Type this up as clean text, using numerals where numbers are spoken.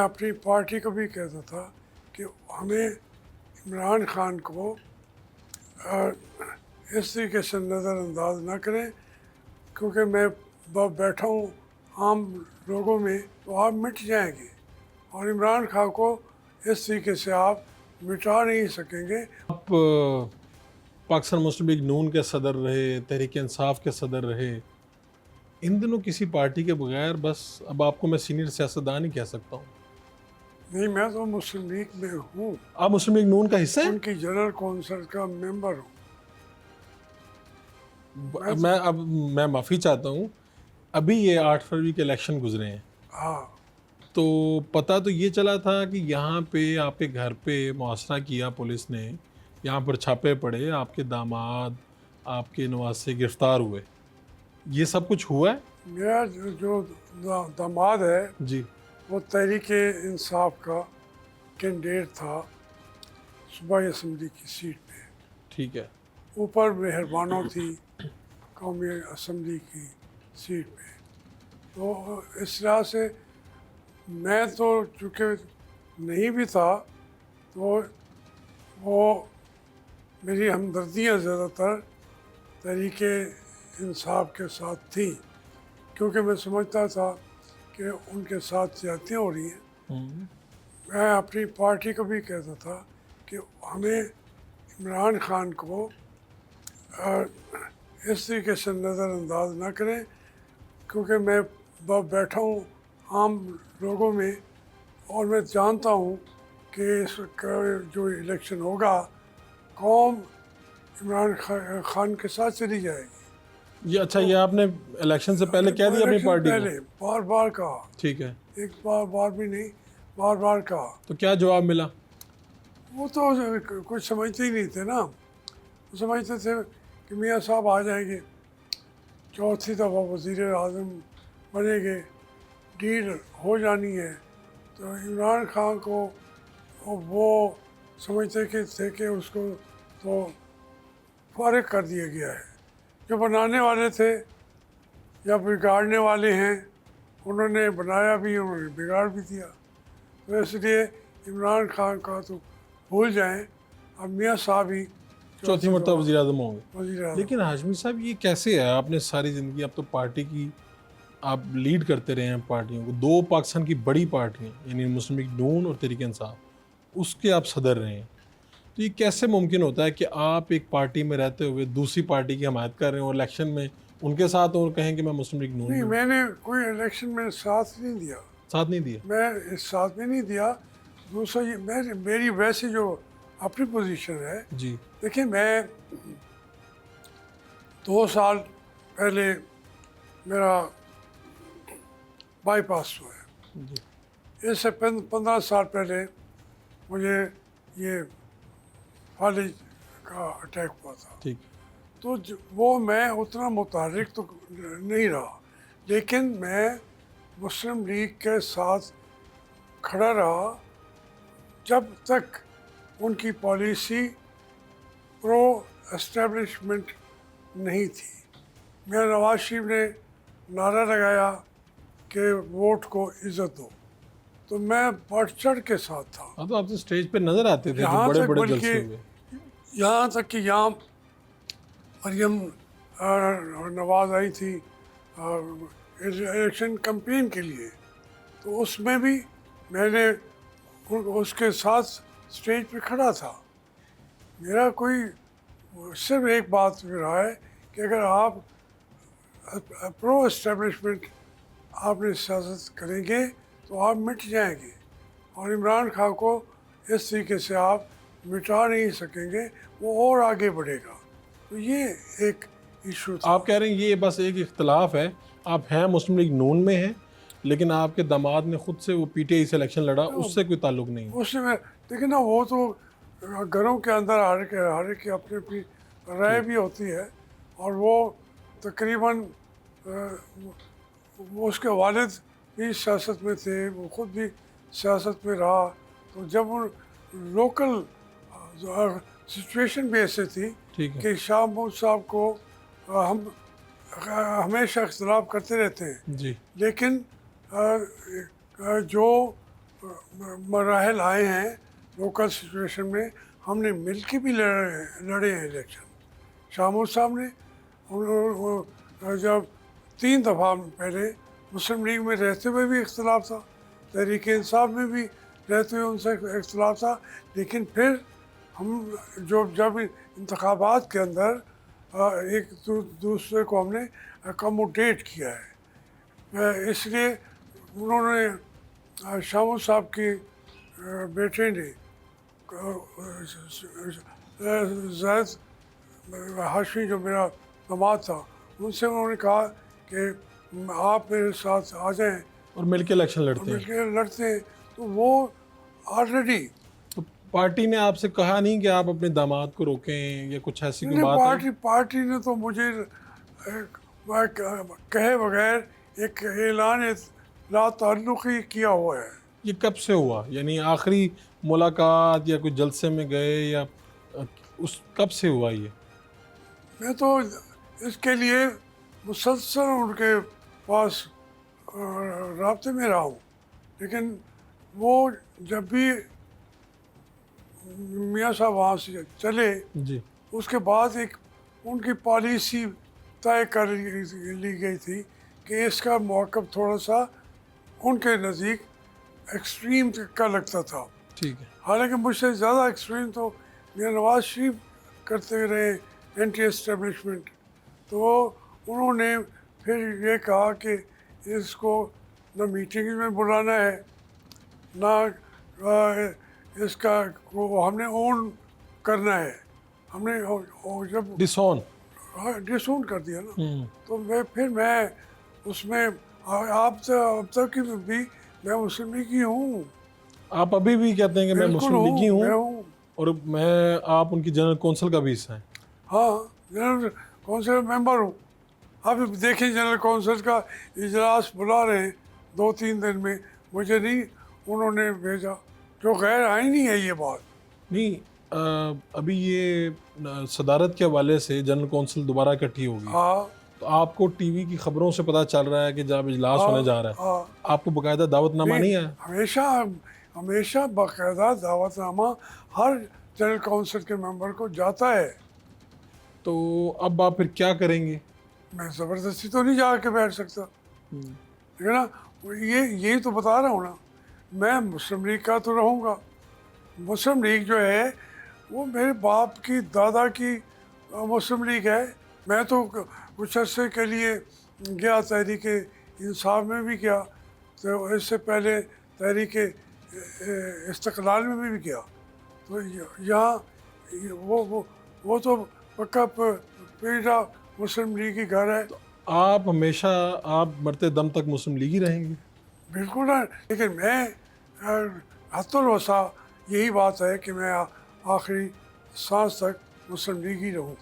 अपनी पार्टी को भी कहता था कि हमें इमरान खान को इस तरीके से नज़रअंदाज ना करें, क्योंकि मैं बैठा हूँ आम लोगों में तो आप मिट जाएंगे, और इमरान खान को इस तरीके से आप मिटा नहीं सकेंगे। आप पाकिस्तान मुस्लिम लीग नून के सदर रहे, तहरीक इंसाफ के सदर रहे, इन दिनों किसी पार्टी के बगैर बस अब आपको मैं सीनियर सियासतदान ही कह सकता हूँ। नहीं, मैं तो मुस्लिम लीग में हूँ, आप मुस्लिम लीग नून का हिस्सा हैं? उनकी जनरल कौंसिल का मेंबर हूँ। मैं माफ़ी चाहता हूँ, अभी ये 8 फरवरी के इलेक्शन गुजरे हैं, हाँ, तो पता तो ये चला था कि यहाँ पे आपके घर पे मुहासरा किया पुलिस ने, यहाँ पर छापे पड़े, आपके दामाद आपके नवासे गिरफ्तार हुए, ये सब कुछ हुआ है? मेरा जो दामाद है जी। वो तहरीक इंसाफ का कैंडिडेट था सूबाई असम्बली की सीट पे। ठीक है। ऊपर मेहरबानों थी कौमी असम्बली की सीट पे। तो इस तरह से मैं तो चूँकि नहीं भी था, तो वो मेरी हमदर्दियाँ ज़्यादातर तहरीक इंसाफ के साथ थी, क्योंकि मैं समझता था कि उनके साथ ज़्यादतियाँ हो रही हैं। मैं अपनी पार्टी को भी कहता था कि हमें इमरान खान को इस तरीके से नज़रअंदाज ना करें, क्योंकि मैं बैठा हूँ आम लोगों में, और मैं जानता हूँ कि इस जो इलेक्शन होगा कौम इमरान खान के साथ चली जाएगी। ये अच्छा, ये आपने इलेक्शन से पहले कह दिया अपनी इलेक्शन पार्टी पहले को? बार बार कहा, ठीक है, एक बार भी नहीं, बार बार कहा। तो क्या जवाब मिला? वो तो कुछ समझते ही नहीं थे ना, वो समझते थे कि मियाँ साहब आ जाएंगे, चौथी दफ़ा वज़ीर आज़म बनेंगे, डील हो जानी है। तो इमरान खान को वो समझते थे कि उसको तो फारिग कर दिया गया है। जो बनाने वाले थे या बिगाड़ने वाले हैं, उन्होंने बनाया भी, उन्होंने बिगाड़ भी दिया। तो इसलिए इमरान खान का तो भूल जाएं, अब मियाँ साहब ही चौथी मरतबा वज़ीर आज़म होंगे। वज़ीर आज़म। लेकिन हाशमी साहब, ये कैसे है? आपने सारी ज़िंदगी, अब तो पार्टी की आप लीड करते रहे हैं पार्टियों को, दो पाकिस्तान की बड़ी पार्टियां यानी मुस्लिम लीग नून और तहरीक इंसाफ, उसके आप सदर रहे हैं, तो ये कैसे मुमकिन होता है कि आप एक पार्टी में रहते हुए दूसरी पार्टी की हमायत कर रहे हैं और इलेक्शन में उनके साथ और कहें कि मैं मुस्लिम लीग नून नहीं, में? मैंने कोई इलेक्शन में साथ नहीं दिया, साथ नहीं दिया? मैं इस साथ में नहीं दिया। दूसरा ये मेरी वैसे जो अपनी पोजीशन है, जी। देखिए मैं 2 साल पहले मेरा बाईपास हुआ है। जी। इससे 15 साल पहले मुझे ये फालिज का अटैक हुआ था। ठीक। तो वो मैं उतना मुतहर्रिक तो नहीं रहा, लेकिन मैं मुस्लिम लीग के साथ खड़ा रहा जब तक उनकी पॉलिसी प्रो एस्टेब्लिशमेंट नहीं थी। मेरा नवाज शरीफ ने नारा लगाया कि वोट को इज्जत दो, तो मैं बढ़ चढ़ के साथ था। हाँ, तो आप तो स्टेज पे नजर आते थे जो यहाँ बड़े तक बड़े बल्कि जलसे हुए। यहाँ तक कि यहाँ मरियम नवाज आई थी इलेक्शन कैंपेन के लिए, तो उसमें भी मैंने उसके साथ स्टेज पे खड़ा था। मेरा कोई सिर्फ एक बात रहा है कि अगर आप प्रो एस्टेब्लिशमेंट आपने सियासत करेंगे तो आप मिट जाएंगे, और इमरान खान को इस तरीके से आप मिटा नहीं सकेंगे, वो और आगे बढ़ेगा। तो ये एक इशू था। आप कह रहे हैं ये बस एक इख्तलाफ है, आप हैं मुस्लिम लीग नून में हैं, लेकिन आपके दामाद ने खुद से वो पीटीआई से इलेक्शन लड़ा, उससे कोई ताल्लुक नहीं है? उसमें देखिए ना, वो तो घरों के अंदर हर एक की अपनी अपनी राय भी होती है, और वो तकरीबन वो उसके वालिद भी सियासत में थे, वो खुद भी सियासत में रहा। तो जब वो लोकल सिचुएशन भी ऐसे थी ठीक है। कि शाह महमूद साहब को हम हमेशा इख्तलाफ करते रहते हैं, जी। लेकिन जो मराहल आए हैं लोकल सिचुएशन में, हमने मिल के भी लड़े हैं इलेक्शन। शामूर साहब ने जब 3 दफ़ा पहले मुस्लिम लीग में रहते हुए भी इख्तलाफ था, तहरीक इंसाफ में भी रहते हुए उनसे इख्तलाफ था, लेकिन फिर हम जब इंतखाबात के अंदर एक दूसरे को हमने अकोमोडेट किया है। इसलिए उन्होंने शामूर साहब के बेटे ने जैद हाशमी जो मेरा दामाद था, उनसे उन्होंने कहा कि आप मेरे साथ आ जाएं और मिलके इलेक्शन और लड़ते हैं। मिलकर लड़ते हैं। तो वो ऑलरेडी तो पार्टी ने आपसे कहा नहीं कि आप अपने दामाद को रोकें या कुछ ऐसी कोई बात है? पार्टी ने तो मुझे कहे बगैर एक ऐलान ला ताल्लुक़ी किया हुआ है। ये कब से हुआ, यानी आखिरी मुलाकात या कोई जलसे में गए या उस कब से हुआ ये? मैं तो इसके लिए मुसलसल उनके पास राब्ते में रहा हूँ, लेकिन वो जब भी मियाँ साहब वहाँ से चले जी। उसके बाद एक उनकी पॉलिसी तय कर ली गई थी कि इसका मौक़िफ़ थोड़ा सा उनके नज़दीक एक्सट्रीम का लगता था। ठीक है। हालांकि मुझसे ज़्यादा एक्सट्रीम तो मियाँ नवाज शरीफ करते रहे एंटी एस्टेब्लिशमेंट। तो उन्होंने फिर ये कहा कि इसको न मीटिंग में बुलाना है, ना इसका को हमने ओन करना है। हमने जब डिसऑन। डिसोन कर दिया ना, तो मैं उसमें अब तक की भी मैं मुस्लिम लीग की हूँ। आप अभी भी कहते हैं कि मैं बिल्कुल मुस्लिम लीगी मैं हूँ और आप उनकी जनरल कौंसिल का भी हिस्सा हैं। हाँ, जनरल कौंसिल मेंबर हूँ। आप देखिए जनरल कौंसिल का इजलास बुला रहे हैं 2-3 दिन में, मुझे नहीं उन्होंने भेजा, जो गैर आईनी है ये बात। नहीं, अभी ये सदारत के हवाले से जनरल कौंसिल दोबारा इकट्ठी होगी। हाँ तो आपको टीवी की खबरों से पता चल रहा है कि जब इजलास होने जा रहा है, हाँ, आपको बाकायदा दावतनामा नहीं है? हमेशा बाकायदा दावतनामा हर जनरल कौंसिल के मेंबर को जाता है। तो अब आप फिर क्या करेंगे? मैं ज़बरदस्ती तो नहीं जा के बैठ सकता, ठीक है ना। यही तो बता रहा हूँ ना, मैं मुस्लिम लीग का तो रहूँगा। मुस्लिम लीग जो है वो मेरे बाप की दादा की मुस्लिम लीग है। मैं तो कुछ अर्से के लिए गया तहरीक इंसाफ में भी गया, तो इससे पहले तहरीक इस्तिक़लाल में भी गया। तो यहाँ वो तो पक्का पीड़ा मुस्लिम लीग की घर है। आप हमेशा, आप मरते दम तक मुस्लिम लीग ही रहेंगे? बिल्कुल ना, लेकिन मैं हत्तुल वसा यही बात है कि मैं आखिरी सांस तक मुस्लिम लीग ही रहूँ।